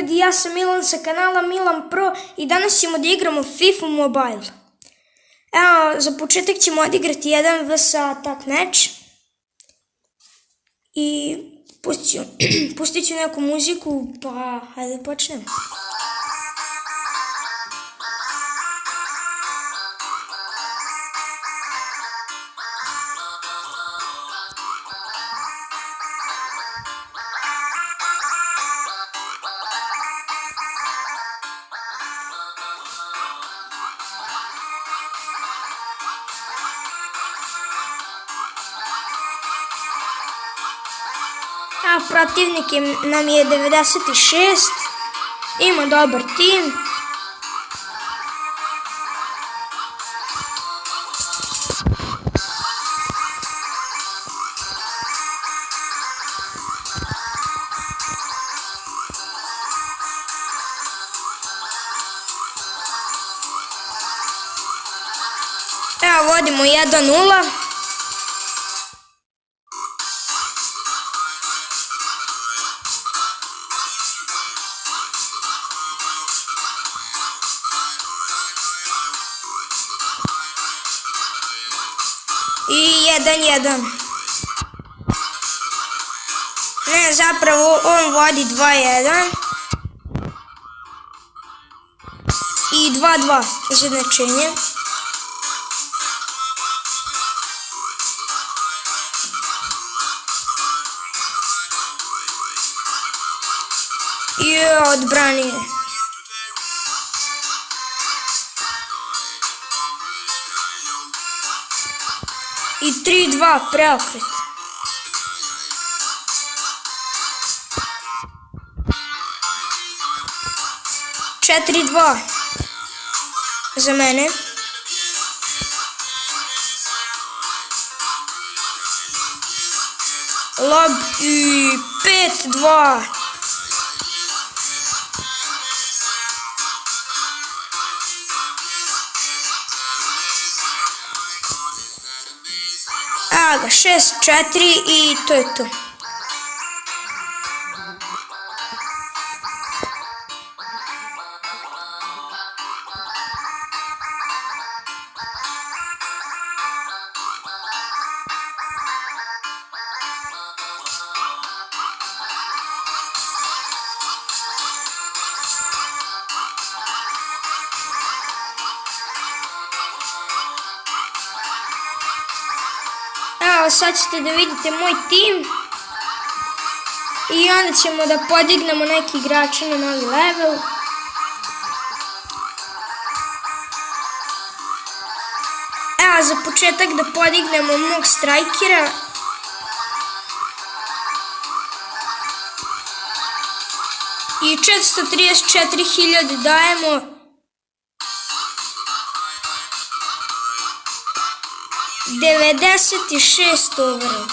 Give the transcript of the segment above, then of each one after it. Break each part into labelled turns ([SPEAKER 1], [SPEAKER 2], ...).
[SPEAKER 1] ljudi, ja sam Milan sa kanala Milan Pro i danas ćemo da igramo FIFA Mobile. Evo, za početak ćemo odigrati jedan vs atak meč. I pustit ću neku muziku, pa hajde da počnemo. A protivnik nam je 96, ima dobar tim. Evo vodimo 1-0. I 1-1. Ne, zapravo on vodi 2-1. I 2-2 izjednačenje. I odbranio. I 3-2 preokret. Četiri 2 za mene. Lob i 5-2. Evo ga, 6-4 i to je to. Evo sad ćete da vidite moj tim i onda ćemo da podignemo neki igrače na novi level. Evo za početak da podignemo mog strajkera. I 434.000 dajemo. ...96 overall.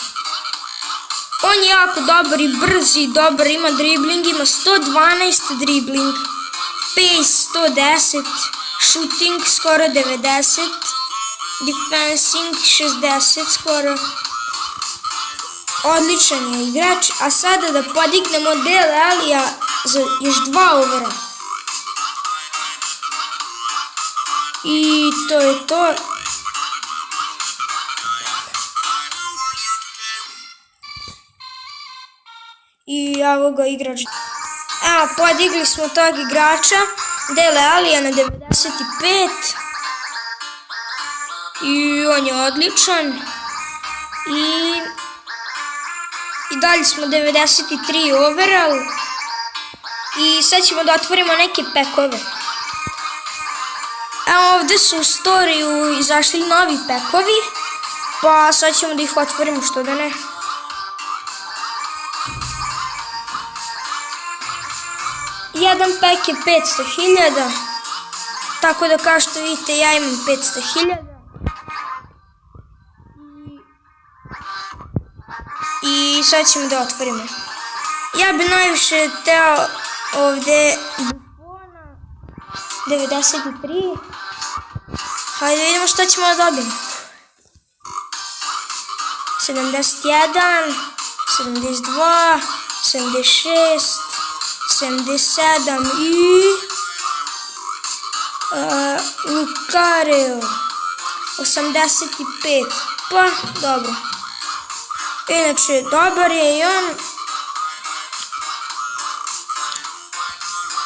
[SPEAKER 1] On je jako dobar i brz i dobar, ima dribling, ima 112 dribling, pace 110, shooting skoro 90, defensing 60 skoro. Odličan je igrač, a sada da podignemo Dele Allija za još 2 overall. I to je to. I evo ga igrač. Evo, podigli smo tog igrača, Dele Allija na 95. I on je odličan. I dalje smo 93 overall. I sad ćemo da otvorimo neke pekove. Evo ovdje su u storiju izašli novi pekovi. Pa sad ćemo da ih otvorimo, što da ne. Jedan pek je 500.000, tako da kao što vidite ja imam 500.000. I sad ćemo da otvorimo. Ja bi najviše teo ovdje Buffona 93. Hajde vidimo što ćemo da dobijemo. 71, 72, 76, 77 i Lucareo 85. Pa, dobro. Inače, dobar je i on.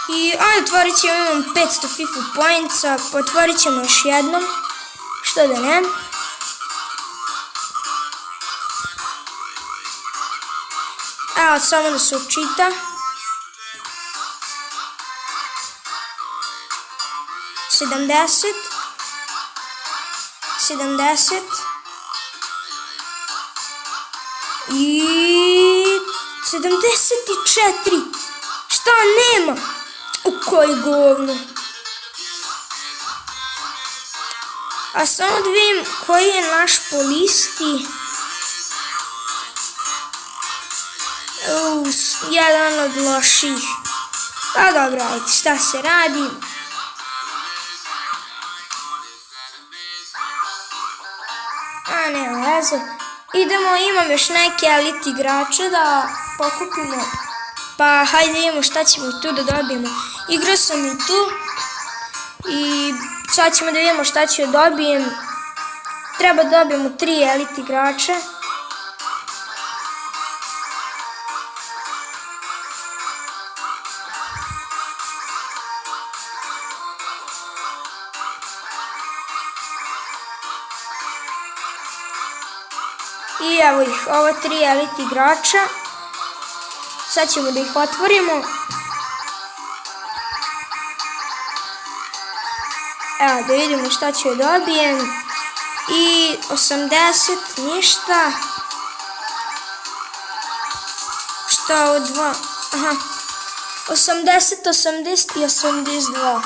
[SPEAKER 1] I ajde, otvorit ćemo, imam 500 FIFA pointsa, otvorit ćemo još jednom. Što da ne. Evo, samo da se učita. 70 i 74. Šta nema? U koji govno. A samo da vidim koji je naš po listi. Jedan od loših. Pa dobro, ajde, šta se radi? A nema veze. Idemo, imam još neke elite igrače da pokupimo. Pa hajde vidimo šta ćemo tu da dobijemo. Igrao sam i tu. I sad ćemo da vidimo šta ću da dobijem. Treba da dobijemo 3 elite igrače. I evo ih, ova 3 elite igrača. Sad ćemo da ih otvorimo. Evo da vidimo šta ću da dobijem. I 80, ništa. Šta od 2? Aha. 80, 80 i 82.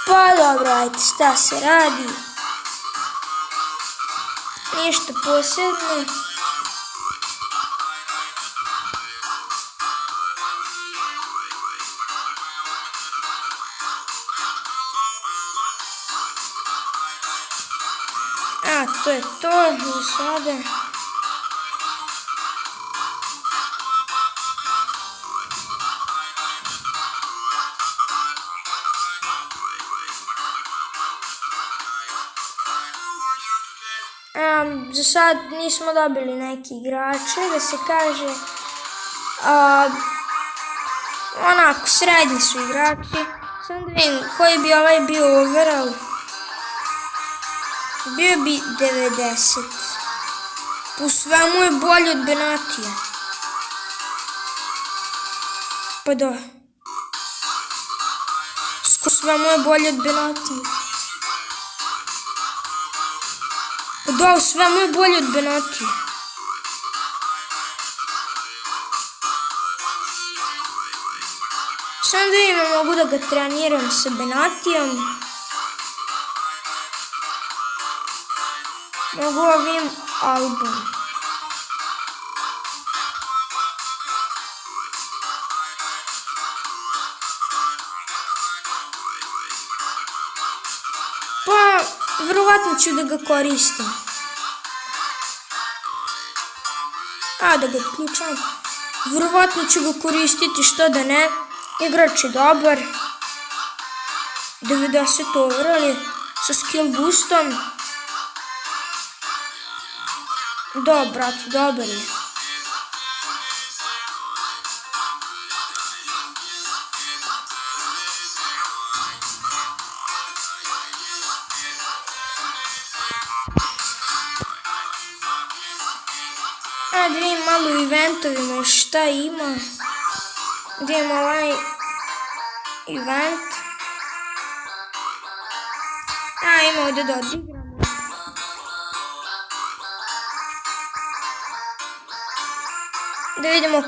[SPEAKER 1] Pa dobro, ajde, šta se radi? Ništa posebno. A, to je to za sada. Za sad nismo dobili neki igrače, da se kaže. Onako, srednji su igrači. Samo da vidim koji bi ovaj bio overall. Bio bi 90. Po svemu je bolji od Benatija. Pa da. Po svemu je bolji od Benatija. Pa da, svemu je bolji od Benatija. Samo da imam, mogu da ga treniram sa Benatijom. Mogu ovim album. Pa, vjerovatno ću da ga koristim. A, da ga ključam. Vjerovatno ću ga koristiti, što da ne. Igrač je dobar. 90 overall sa skill boostom. Da, brat, dobar je. Da vidim malo u eventovima šta ima. Da imamo ovaj event. Ima ovdje da odigramo. Da vidimo